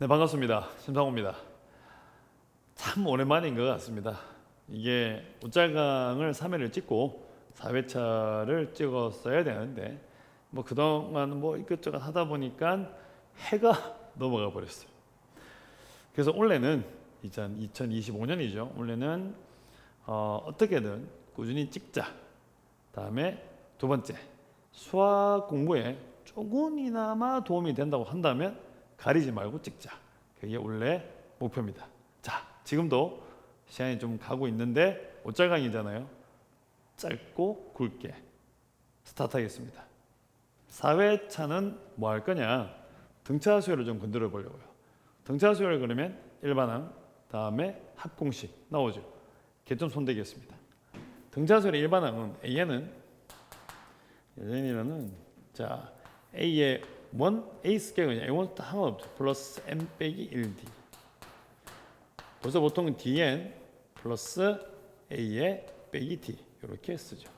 네, 반갑습니다. 심상호입니다. 참 오랜만인 것 같습니다. 이게 옷잘강을 3회를 찍고 4회차를 찍었어야 되는데 그동안 이것저것 하다 보니까 해가 넘어가 버렸어요. 그래서 올해는 2025년이죠. 올해는 어떻게든 꾸준히 찍자. 다음에 두 번째, 수학 공부에 조금이나마 도움이 된다고 한다면 가리지 말고 찍자. 그게 원래 목표입니다. 자, 지금도 시간이 좀 가고 있는데 옷잘강이잖아요. 짧고 굵게 스타트하겠습니다. 4회차는 뭐 할 거냐? 등차 수열을 좀 건드려 보려고요. 등차 수열 그러면 일반항, 다음에 합공식 나오죠. 개점 손대겠습니다. 등차 수열의 일반항은 A는 자 A의 1, A 스퀘어 그냥 A1 상관없죠. 플러스 M 빼기 1D. 그래서 보통 Dn 플러스 A의 빼기 D 이렇게 쓰죠.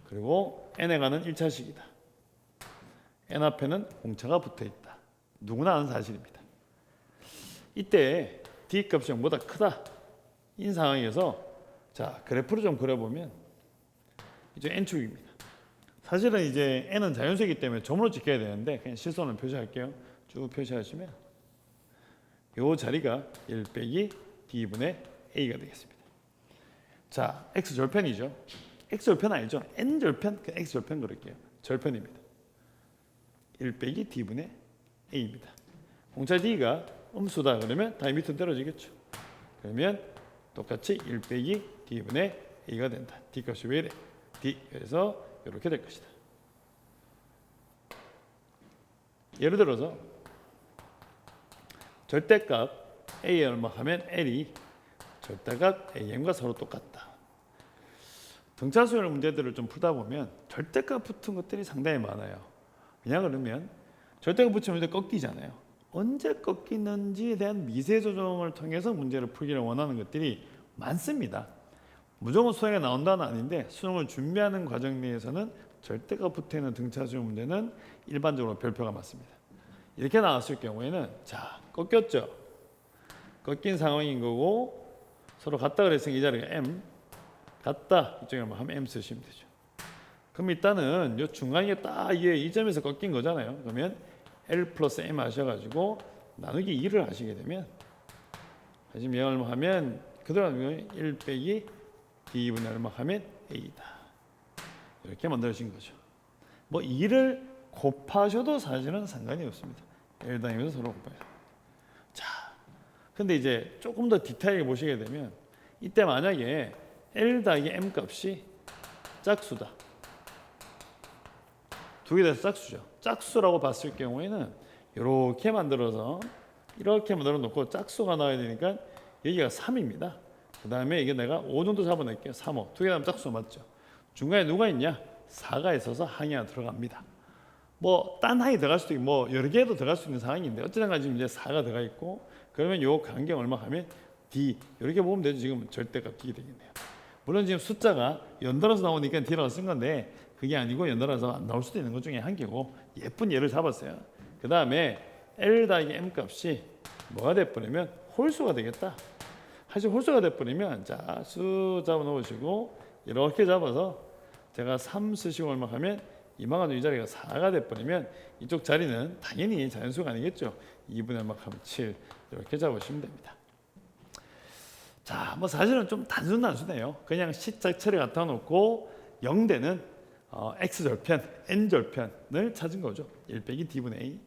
그리고 N에 가는 1차식이다. N 앞에는 공차가 붙어 있다. 누구나 아는 사실입니다. 이때 D 값이 0보다 크다. 이 상황에서 자 그래프를 좀 그려보면 이제 N축입니다. 사실은 이제 N은 자연수이기 때문에 점으로 지켜야 되는데 그냥 실선을 표시할게요. 쭉 표시하시면 이 자리가 1 빼기 D분의 A가 되겠습니다. 자, X 절편이죠. X 절편 아니죠. N 절편, X 절편 그럴게요. 절편입니다. 1 빼기 D분의 A입니다. 공차 D가 음수다 그러면 다이 밑으로 떨어지겠죠. 그러면 똑같이 1 빼기 D분의 A가 된다. D 값이 왜 이래? D. 그래서 이렇게 될 것이다. 예를 들어서 절대값 A에 얼마 하면 L이 절대값 AM과 서로 똑같다. 등차 수열 문제들을 좀 풀다 보면 절대값 붙은 것들이 상당히 많아요. 그냥 그러면 절대값 붙이면 이제 꺾이잖아요. 언제 꺾이는지에 대한 미세 조정을 통해서 문제를 풀기를 원하는 것들이 많습니다. 무조건 수능에 나온다는 아닌데 수능을 준비하는 과정 내에서는 절대값 붙어있는 등차 수열 문제는 일반적으로 별표가 맞습니다. 이렇게 나왔을 경우에는 자 꺾였죠. 꺾인 상황인 거고 서로 같다 그랬으니까 이 자리가 M 같다 이쪽에 하면 M 쓰시면 되죠. 그럼 일단은 이 중간에 딱 이 점에서 꺾인 거잖아요. 그러면 L 플러스 M 하셔가지고 나누기 2를 하시게 되면 지금 얘 얼마 하면 그대로 1 빼기 D분의 얼마 하면 A다. 이렇게 만들어진 거죠. 2를 곱하셔도 사실은 상관이 없습니다. L 단위에서 서로 곱해요. 자, 근데 이제 조금 더 디테일하게 보시게 되면 이때 만약에 L 더하기 M 값이 짝수다. 두 개 다 짝수죠. 짝수라고 봤을 경우에는 이렇게 만들어서 이렇게 만들어 놓고 짝수가 나와야 되니까 여기가 3입니다. 그 다음에 이게 내가 5 정도 잡아낼게요. 3호. 두 개 다음 짝수 맞죠? 중간에 누가 있냐? 4가 있어서 항이 하나 들어갑니다. 딴 항이 들어갈 수도 있고 여러 개도 들어갈 수 있는 상황인데 어쨌든 간에 지금 이제 4가 들어가 있고 그러면 요 간격 얼마 하면 D 이렇게 보면 되죠. 지금 절대값 D 되겠네요. 물론 지금 숫자가 연달아서 나오니까 D라고 쓴 건데 그게 아니고 연달아서 안 나올 수도 있는 것 중에 한 개고 예쁜 예를 잡았어요. 그 다음에 L 더하기 M 값이 뭐가 돼버리면 홀수가 되겠다. 사실 홀수가 돼버리면 자 수 잡아 놓으시고 이렇게 잡아서 제가 3 쓰시고 얼마 하면 이만한 이 자리가 4가 돼버리면 이쪽 자리는 당연히 자연수가 아니겠죠. 2분의 얼마 하면 7 이렇게 잡으시면 됩니다. 자, 사실은 좀 단순해요. 그냥 시작 처리 갖다 놓고 0되는 X절편, N절편을 찾은 거죠. 1 빼기 D분의 A.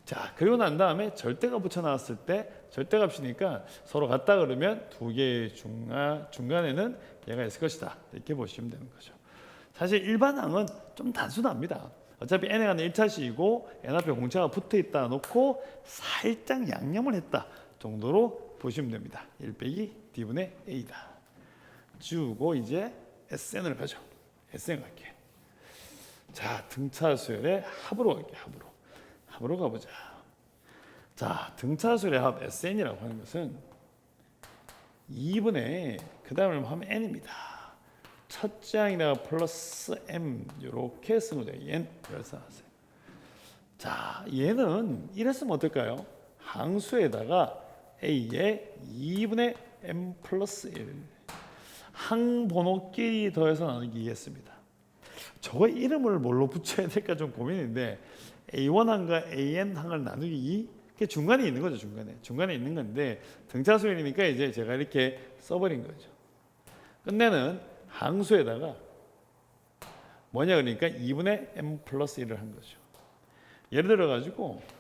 자, 그리고 난 다음에 절대값 붙여 나왔을 때 절대값이니까 서로 같다 그러면 두 개의 중간에는 얘가 있을 것이다. 이렇게 보시면 되는 거죠. 사실 일반항은 좀 단순합니다. 어차피 N에 가는 1차식이고 N 앞에 공차가 붙어 있다 놓고 살짝 양념을 했다 정도로 보시면 됩니다. 1 빼기 D분의 A다. 지우고 이제 SN을 가죠. SN 갈게요. 자, 등차 수열의 합으로 갈게요. 합으로 가보자. 자, 등차 수열의 합 SN이라고 하는 것은 2분의 그 다음에 하면 N입니다. 첫째 항에다가 플러스 M 이렇게 쓰면 돼요. N 이렇게 써놨어요. 자, 얘는 이랬으면 어떨까요? 항수에다가 a의 2분의 m 플러스 1 항번호끼리 더해서 나누기 2했습니다. 저거 이름을 뭘로 붙여야 될까 좀 고민인데 A1항과 AN항을 나누기 2 그게 중간에 있는 거죠. 중간에 있는 건데 등차수열이니까 이제 제가 이렇게 써버린 거죠. 끝내는 항수에다가 뭐냐 그러니까 2분의 m 플러스 1을 한 거죠. 예를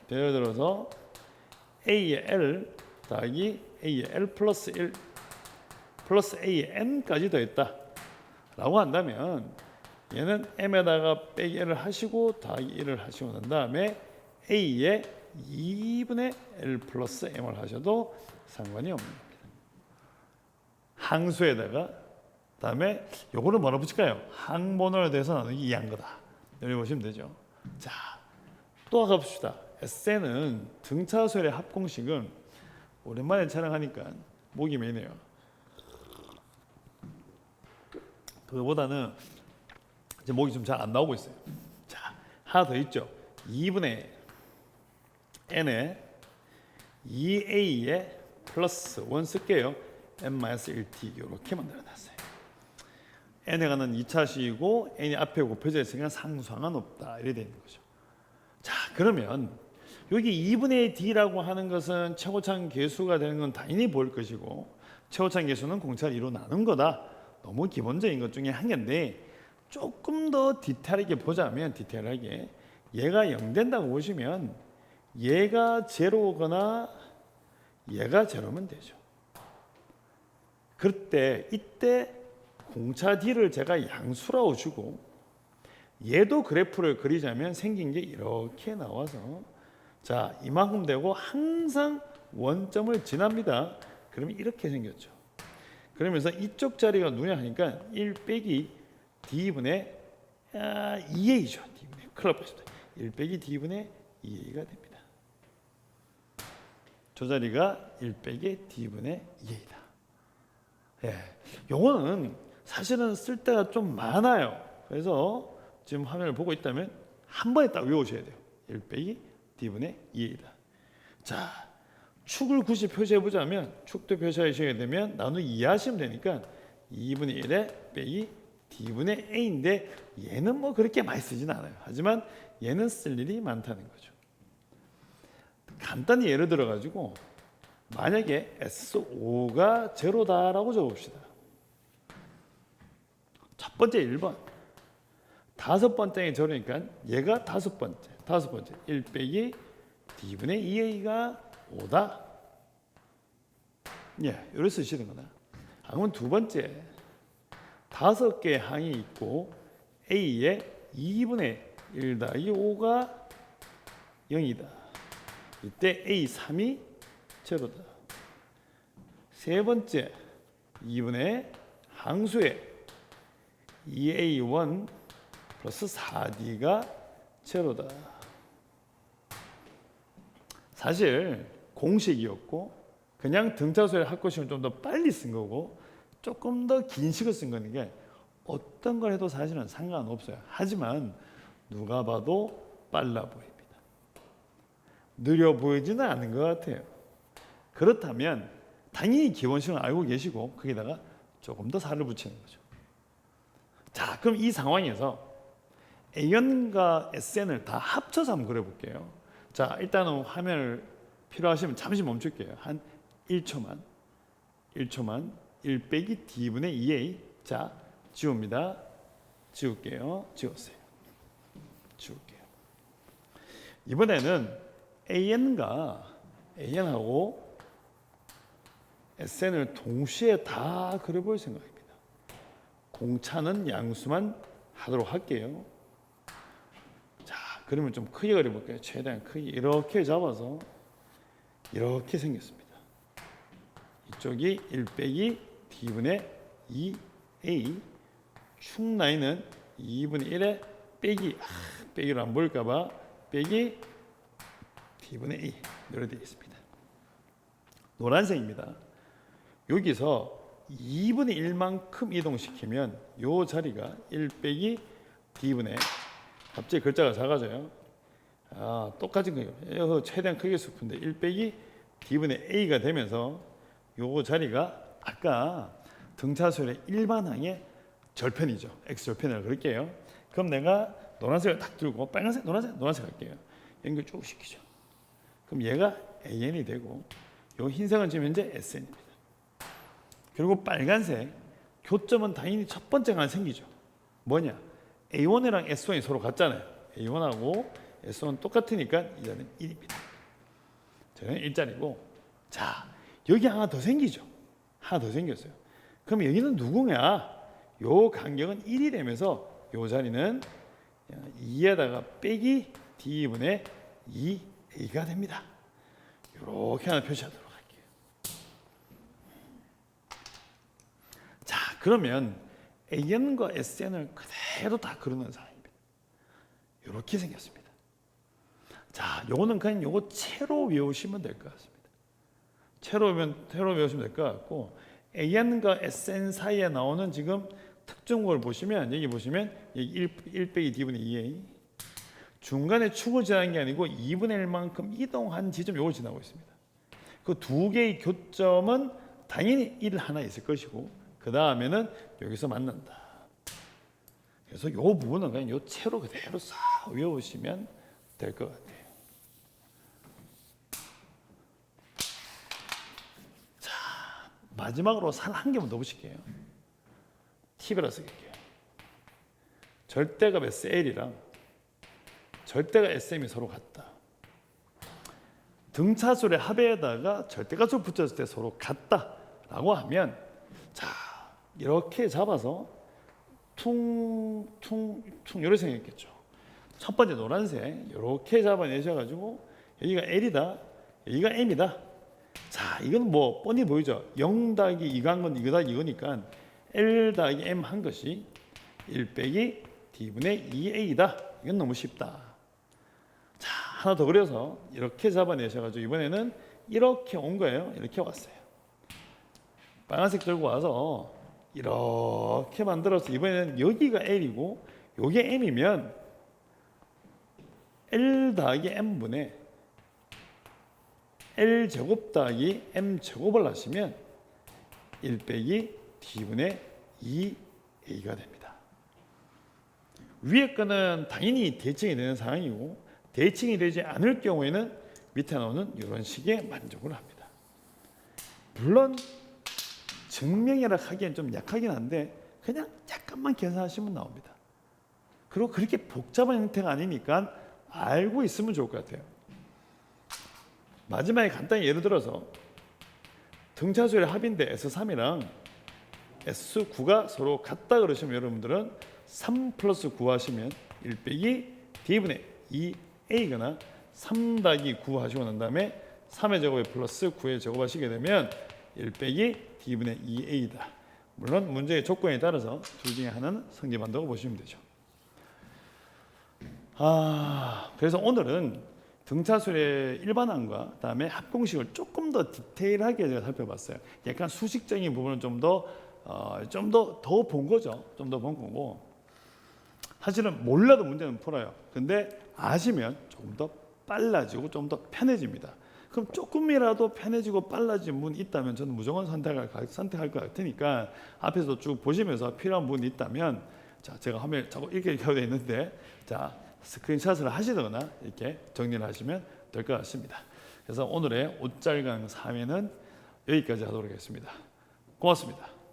들어서 a의 l 더하기 a의 l 플러스 1 플러스 a의 n까지 더했다 라고 한다면 얘는 m에다가 빼기 1을 하시고 더하기 1을 하시고 난 다음에 a의 2분의 l 플러스 m을 하셔도 상관이 없는 겁니다. 항수에다가 다음에 요거를 뭐라 붙일까요? 항번호에 대해서 나누기 2한 거다. 여기 보시면 되죠. 자, 또 가봅시다. SN은 등차수열의 합공식은 오랜만에 촬영하니까 목이 메이네요. 그거보다는 이제 목이 좀 잘 안 나오고 있어요. 자, 하나 더 있죠. 2분의 n에 2a에 플러스 1 쓸게요. n-1t 이렇게 만들어놨어요. n에 관한 2차식이고 n이 앞에 곱해져 있으니까 상수항은 없다. 이렇게 되는 거죠. 자, 그러면 여기 2분의 d라고 하는 것은 최고차항 계수가 되는 건 당연히 보일 것이고 최고차항 계수는 공차를 2로 나눈 거다. 너무 기본적인 것 중에 한 개인데 조금 더 디테일하게 보자면 얘가 0 된다고 보시면 얘가 제로거나 얘가 제로면 되죠. 이때 공차 D를 제가 양수라고 주고 얘도 그래프를 그리자면 생긴 게 이렇게 나와서 자 이만큼 되고 항상 원점을 지납니다. 그러면 이렇게 생겼죠. 그러면서 이쪽 자리가 누냐 하니까 1 빼기 D분의 2A죠. 큰일 났습니다. 1 빼기 D분의 2A가 됩니다. 저 자리가 1 빼기 D분의 2A다. 예, 요거는 사실은 쓸 때가 좀 많아요. 그래서 지금 화면을 보고 있다면 한 번에 딱 외우셔야 돼요. 1 빼기 D분의 2A다. 자, 축을 굳이 표시해 보자면 축도 표시하셔야 되면 나누기 2 하시면 되니까 2분의 1에 빼기 D분의 A인데 얘는 뭐 그렇게 많이 쓰진 않아요. 하지만 얘는 쓸 일이 많다는 거죠. 간단히 예를 들어 가지고 만약에 S5가 제로다라고 적어봅시다. 첫 번째 1번 다섯 번째가 제로니까 얘가 다섯 번째 1 빼기 D분의 2A가 5다. 예, 이렇게 쓰시는 거다. 그러면 두 번째 5개의 항이 있고 A의 2분의 1 더하기 5가 0이다. 이때 A3이 제로다. 세 번째 2분의 항수의 2A1 플러스 4D가 제로다. 사실 공식이었고 그냥 등차수열 합공식을 좀 더 빨리 쓴 거고 조금 더 긴 식을 쓴 거니까 어떤 걸 해도 사실은 상관없어요. 하지만 누가 봐도 빨라 보입니다. 느려 보이지는 않은 것 같아요. 그렇다면 당연히 기본식은 알고 계시고 거기다가 조금 더 살을 붙이는 거죠. 자, 그럼 이 상황에서 AN과 SN을 다 합쳐서 한번 그려볼게요. 자, 일단은 화면을 필요하시면 잠시 멈출게요. 한 1초만 1 빼기 D분의 2A. 자, 지웁니다. 지울게요. 지웠어요. 지울게요. 이번에는 AN하고 SN을 동시에 다 그려볼 생각입니다. 공차는 양수만 하도록 할게요. 자, 그러면 좀 크게 그려볼게요. 최대한 크게 이렇게 잡아서 이렇게 생겼습니다. 이쪽이 1 빼기 D분의 2A 축 라인은 2분의 1에 빼기로 안 보일까봐 빼기 D분의 2 이렇게 되어 있습니다. 노란색입니다. 여기서 2분의 1만큼 이동시키면 이 자리가 1 빼기 D분의 갑자기 글자가 작아져요. 똑같은 거예요. 이거 최대한 크게 수푼데 1 빼기 D분의 A가 되면서 요거 자리가 아까 등차수열의 일반항의 절편이죠. X절편이라고 그럴게요. 그럼 내가 노란색을 딱 들고 빨간색, 노란색 할게요. 연결 쭉 시키죠. 그럼 얘가 AN이 되고 요 흰색은 지금 현재 SN입니다. 그리고 빨간색 교점은 당연히 첫 번째가 하나 생기죠. 뭐냐? A1이랑 S1이 서로 같잖아요. A1하고 S1은 똑같으니까 이 자리는 1입니다. 저는 1자리고 자 여기 하나 더 생기죠. 하나 더 생겼어요. 그럼 여기는 누구냐? 요 간격은 1이 되면서 요 자리는 2에다가 빼기 D분의 2A가 됩니다. 이렇게 하나 표시하도록 할게요. 자 그러면 AN과 SN을 그대로 다 그려놓은 상황입니다. 이렇게 생겼습니다. 자, 요거는 그냥 요거 채로 외우시면 될 것 같습니다. 채로 외우시면 될 것 같고 AN과 SN 사이에 나오는 지금 특정국을 보시면 여기 보시면 1 빼기 D분의 2A 중간에 축을 지나는 게 아니고 2분의 1만큼 이동한 지점 요걸 지나고 있습니다. 그 두 개의 교점은 당연히 1 하나 있을 것이고 그 다음에는 여기서 만난다. 그래서 요 부분은 그냥 요 채로 그대로 싹 외우시면 될 것 같아요. 자, 마지막으로 산 한 개만 더 붙일게요. 팁이라 쓸게요. 절대값 SL이랑 절대값 SM이 서로 같다. 등차수의 합에다가 절대값을 붙였을 때 서로 같다라고 하면 자 이렇게 잡아서 퉁퉁퉁 이렇게 생겼겠죠. 첫 번째 노란색 이렇게 잡아내셔가지고 여기가 L이다, 여기가 M이다. 자 이건 뭐 뻔히 보이죠. 0 더하기 2가 한 건 이거다 이거니까 L 더하기 M 한 것이 1 빼기 D분의 2A다. 이건 너무 쉽다. 자 하나 더 그려서 이렇게 잡아내셔가지고 이번에는 이렇게 온 거예요. 이렇게 왔어요. 빨간색 들고 와서 이렇게 만들어서 이번에는 여기가 L이고 요게 M이면 L 더하기 M분의 L 제곱 더하기 M 제곱을 하시면 1 빼기 D분의 2A가 됩니다. 위에 거는 당연히 대칭이 되는 상황이고 대칭이 되지 않을 경우에는 밑에 나오는 이런 식의 만족을 합니다. 물론 증명이라 하기엔 좀 약하긴 한데 그냥 약간만 계산하시면 나옵니다. 그리고 그렇게 복잡한 형태가 아니니까 알고 있으면 좋을 것 같아요. 마지막에 간단히 예를 들어서 등차수의 합인데 S3이랑 S9가 서로 같다 그러시면 여러분들은 3 플러스 9 하시면 1 빼기 D분의 2A거나 3 더하기 9 하시고 난 다음에 3의 제곱에 플러스 9의 제곱 하시게 되면 1 빼기 D분의 2A다. 물론 문제의 조건에 따라서 둘 중에 하나는 성립한다고 보시면 되죠. 그래서 오늘은 등차수의 일반항과 그다음에 합공식을 조금 더 디테일하게 제가 살펴봤어요. 약간 수식적인 부분은 좀 더 본 거죠. 좀 더 본 거고. 사실은 몰라도 문제는 풀어요. 근데 아시면 조금 더 빨라지고 좀 더 편해집니다. 그럼 조금이라도 편해지고 빨라진 부분이 있다면 저는 무조건 선택할 것 같으니까 앞에서 쭉 보시면서 필요한 부분이 있다면 자 제가 화면 자꾸 이렇게 되어 있는데 자 스크린샷을 하시거나 이렇게 정리를 하시면 될 것 같습니다. 그래서 오늘의 옷잘강 3회는 여기까지 하도록 하겠습니다. 고맙습니다.